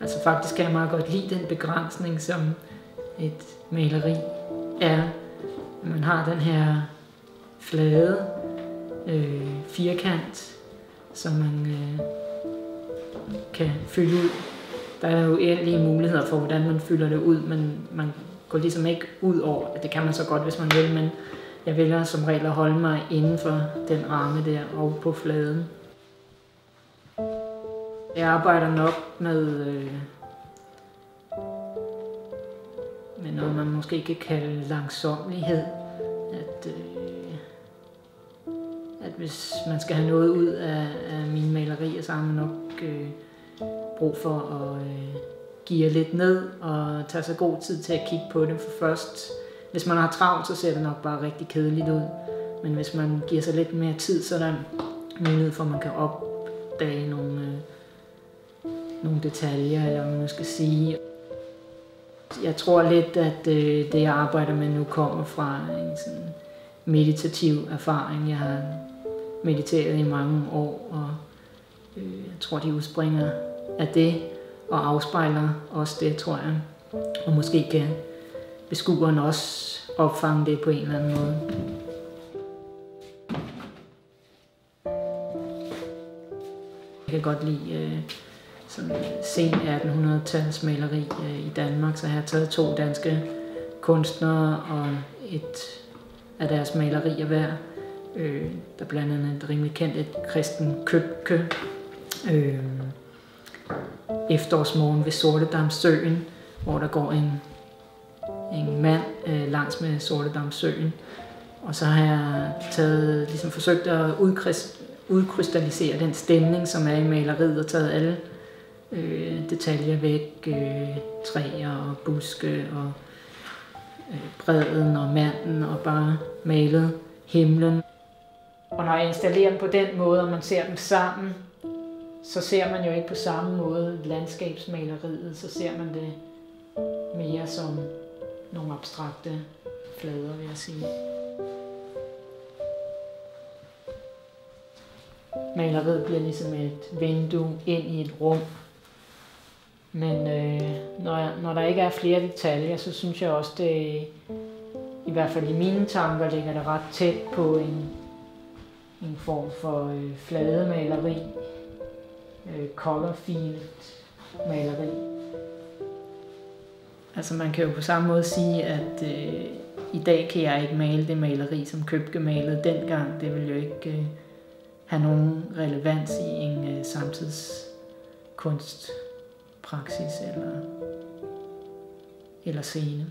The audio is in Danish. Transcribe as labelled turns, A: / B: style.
A: Altså faktisk kan jeg meget godt lide den begrænsning, som et maleri er. Man har den her flade firkant, som man kan fylde ud. Der er jo uendelige muligheder for, hvordan man fylder det ud, men man går ligesom ikke ud over. Det kan man så godt, hvis man vil, men jeg vælger som regel at holde mig inden for den ramme der og på fladen. Jeg arbejder nok med noget, man måske kan kalde langsommelighed. At hvis man skal have noget ud af mine malerier, så har man nok brug for at geare lidt ned og tage sig god tid til at kigge på det. For først, hvis man har travlt, så ser det nok bare rigtig kedeligt ud. Men hvis man giver sig lidt mere tid, så er der mulighed for, at man kan opdage nogle detaljer, eller hvad man skal sige. Jeg tror lidt, at det jeg arbejder med nu kommer fra en sådan meditativ erfaring. Jeg har mediteret i mange år, og jeg tror, de udspringer af det og afspejler også det, tror jeg. Og måske kan beskueren også opfange det på en eller anden måde. Jeg kan godt lide sådan sen 1800-tals maleri i Danmark, så jeg har taget 2 danske kunstnere og et af deres malerier hver. Der blandt andet et rimelig kendt, et Christen Købke, Efterårsmorgen ved Sortedamssøen, hvor der går en mand langs med Sortedamssøen. Og så har jeg ligesom forsøgt at udkrystallisere den stemning, som er i maleriet, og taget alle detaljer væk, træer og buske og bredden og manden, og bare malet himlen. Og når jeg installerer dem på den måde, og man ser dem sammen, så ser man jo ikke på samme måde landskabsmaleriet, så ser man det mere som nogle abstrakte flader, vil jeg sige. Maleriet bliver ligesom et vindue ind i et rum. Men når der ikke er flere detaljer, så synes jeg også, det i hvert fald i mine tanker ligger det ret tæt på en form for flademaleri, colorfield maleri. Altså man kan jo på samme måde sige, at i dag kan jeg ikke male det maleri, som Købke malede dengang. Det vil jo ikke have nogen relevans i en samtidskunstpraksis eller scene.